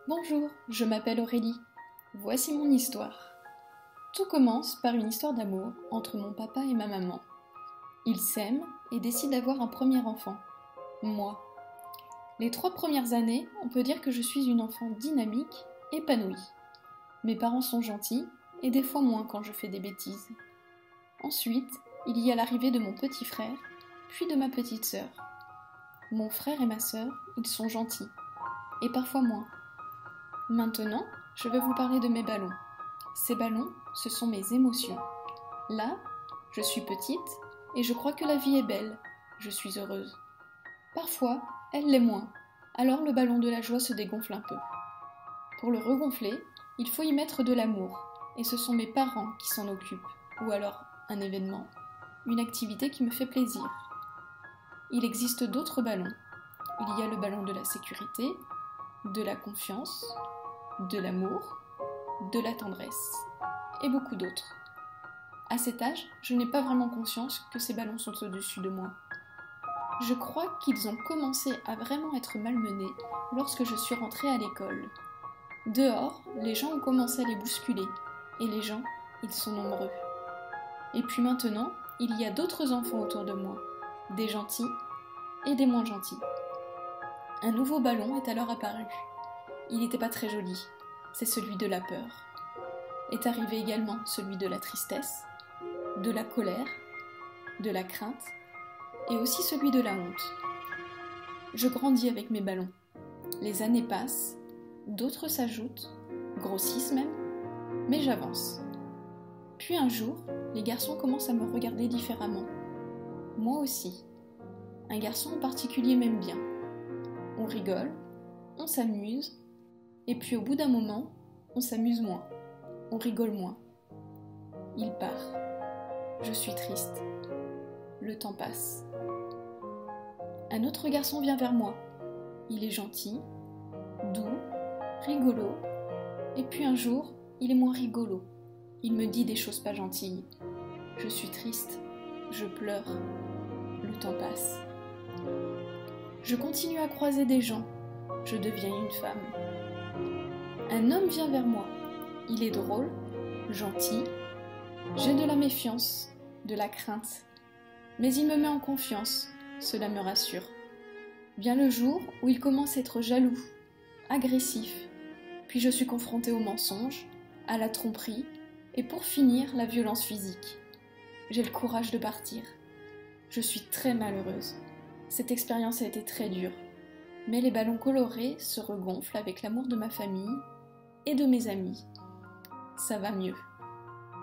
Bonjour, je m'appelle Aurélie. Voici mon histoire. Tout commence par une histoire d'amour entre mon papa et ma maman. Ils s'aiment et décident d'avoir un premier enfant, moi. Les 3 premières années, on peut dire que je suis une enfant dynamique, épanouie. Mes parents sont gentils et des fois moins quand je fais des bêtises. Ensuite, il y a l'arrivée de mon petit frère, puis de ma petite sœur. Mon frère et ma sœur, ils sont gentils, et parfois moins. Maintenant, je vais vous parler de mes ballons. Ces ballons, ce sont mes émotions. Là, je suis petite et je crois que la vie est belle. Je suis heureuse. Parfois, elle l'est moins. Alors le ballon de la joie se dégonfle un peu. Pour le regonfler, il faut y mettre de l'amour. Et ce sont mes parents qui s'en occupent. Ou alors un événement, une activité qui me fait plaisir. Il existe d'autres ballons. Il y a le ballon de la sécurité, de la confiance, de l'amour, de la tendresse et beaucoup d'autres. À cet âge, je n'ai pas vraiment conscience que ces ballons sont au-dessus de moi. Je crois qu'ils ont commencé à vraiment être malmenés lorsque je suis rentrée à l'école. Dehors, les gens ont commencé à les bousculer, et les gens, ils sont nombreux. Et puis maintenant, il y a d'autres enfants autour de moi, des gentils et des moins gentils. Un nouveau ballon est alors apparu. Il n'était pas très joli, c'est celui de la peur. Est arrivé également celui de la tristesse, de la colère, de la crainte, et aussi celui de la honte. Je grandis avec mes ballons. Les années passent, d'autres s'ajoutent, grossissent même, mais j'avance. Puis un jour, les garçons commencent à me regarder différemment. Moi aussi. Un garçon en particulier m'aime bien. On rigole, on s'amuse, et puis au bout d'un moment, on s'amuse moins, on rigole moins. Il part. Je suis triste. Le temps passe. Un autre garçon vient vers moi. Il est gentil, doux, rigolo, et puis un jour, il est moins rigolo. Il me dit des choses pas gentilles. Je suis triste, je pleure. Le temps passe. Je continue à croiser des gens. Je deviens une femme. Un homme vient vers moi. Il est drôle, gentil. J'ai de la méfiance, de la crainte. Mais il me met en confiance. Cela me rassure. Vient le jour où il commence à être jaloux, agressif. Puis je suis confrontée au mensonge, à la tromperie, et pour finir, la violence physique. J'ai le courage de partir. Je suis très malheureuse. Cette expérience a été très dure. Mais les ballons colorés se regonflent avec l'amour de ma famille et de mes amis. Ça va mieux.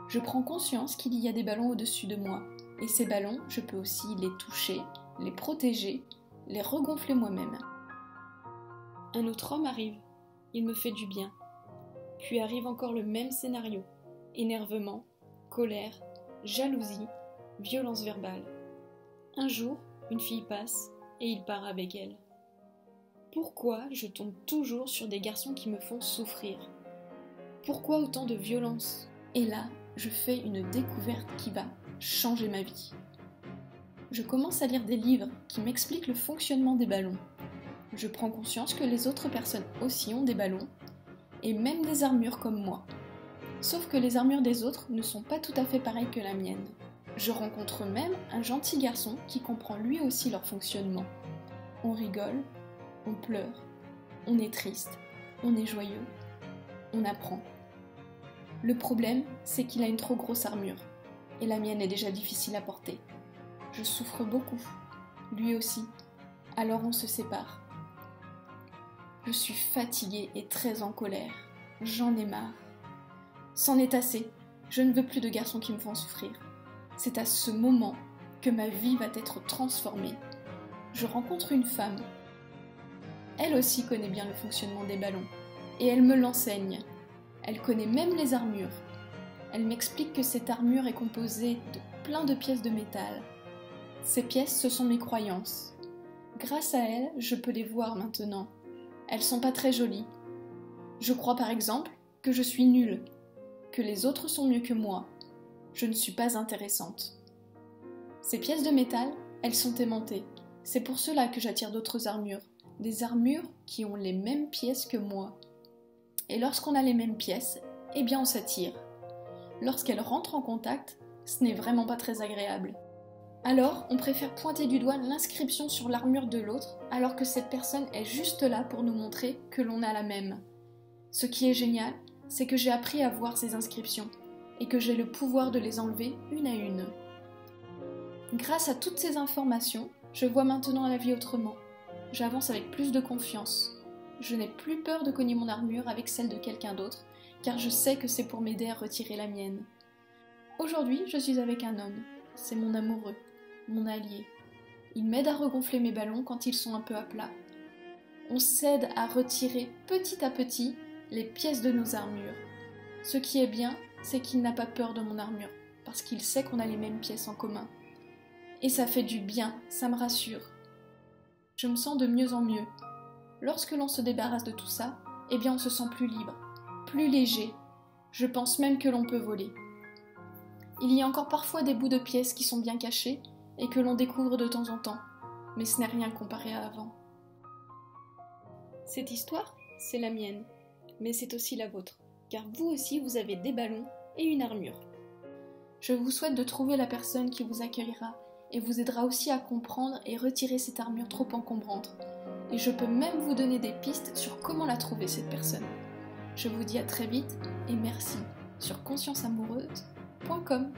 Je prends conscience qu'il y a des ballons au-dessus de moi. Et ces ballons, je peux aussi les toucher, les protéger, les regonfler moi-même. Un autre homme arrive. Il me fait du bien. Puis arrive encore le même scénario. Énervement, colère, jalousie, violence verbale. Un jour, une fille passe et il part avec elle. Pourquoi je tombe toujours sur des garçons qui me font souffrir? Pourquoi autant de violence? Et là, je fais une découverte qui va changer ma vie. Je commence à lire des livres qui m'expliquent le fonctionnement des ballons. Je prends conscience que les autres personnes aussi ont des ballons, et même des armures comme moi. Sauf que les armures des autres ne sont pas tout à fait pareilles que la mienne. Je rencontre même un gentil garçon qui comprend lui aussi leur fonctionnement. On rigole, on pleure, on est triste, on est joyeux, on apprend. Le problème, c'est qu'il a une trop grosse armure, et la mienne est déjà difficile à porter. Je souffre beaucoup, lui aussi, alors on se sépare. Je suis fatiguée et très en colère, j'en ai marre. C'en est assez, je ne veux plus de garçons qui me font souffrir. C'est à ce moment que ma vie va être transformée. Je rencontre une femme. Elle aussi connaît bien le fonctionnement des ballons, et elle me l'enseigne. Elle connaît même les armures. Elle m'explique que cette armure est composée de plein de pièces de métal. Ces pièces, ce sont mes croyances. Grâce à elle, je peux les voir maintenant. Elles sont pas très jolies. Je crois par exemple que je suis nulle, que les autres sont mieux que moi. Je ne suis pas intéressante. Ces pièces de métal, elles sont aimantées. C'est pour cela que j'attire d'autres armures. Des armures qui ont les mêmes pièces que moi. Et lorsqu'on a les mêmes pièces, eh bien on s'attire. Lorsqu'elles rentrent en contact, ce n'est vraiment pas très agréable. Alors, on préfère pointer du doigt l'inscription sur l'armure de l'autre, alors que cette personne est juste là pour nous montrer que l'on a la même. Ce qui est génial, c'est que j'ai appris à voir ces inscriptions, et que j'ai le pouvoir de les enlever une à une. Grâce à toutes ces informations, je vois maintenant la vie autrement. J'avance avec plus de confiance. Je n'ai plus peur de cogner mon armure avec celle de quelqu'un d'autre, car je sais que c'est pour m'aider à retirer la mienne. Aujourd'hui, je suis avec un homme. C'est mon amoureux, mon allié. Il m'aide à regonfler mes ballons quand ils sont un peu à plat. On s'aide à retirer petit à petit les pièces de nos armures. Ce qui est bien, c'est qu'il n'a pas peur de mon armure, parce qu'il sait qu'on a les mêmes pièces en commun. Et ça fait du bien, ça me rassure. Je me sens de mieux en mieux. Lorsque l'on se débarrasse de tout ça, eh bien on se sent plus libre, plus léger. Je pense même que l'on peut voler. Il y a encore parfois des bouts de pièces qui sont bien cachés et que l'on découvre de temps en temps, mais ce n'est rien comparé à avant. Cette histoire, c'est la mienne, mais c'est aussi la vôtre, car vous aussi vous avez des ballons et une armure. Je vous souhaite de trouver la personne qui vous accueillera et vous aidera aussi à comprendre et retirer cette armure trop encombrante. Et je peux même vous donner des pistes sur comment la trouver cette personne. Je vous dis à très vite et merci sur conscienceamoureuse.com.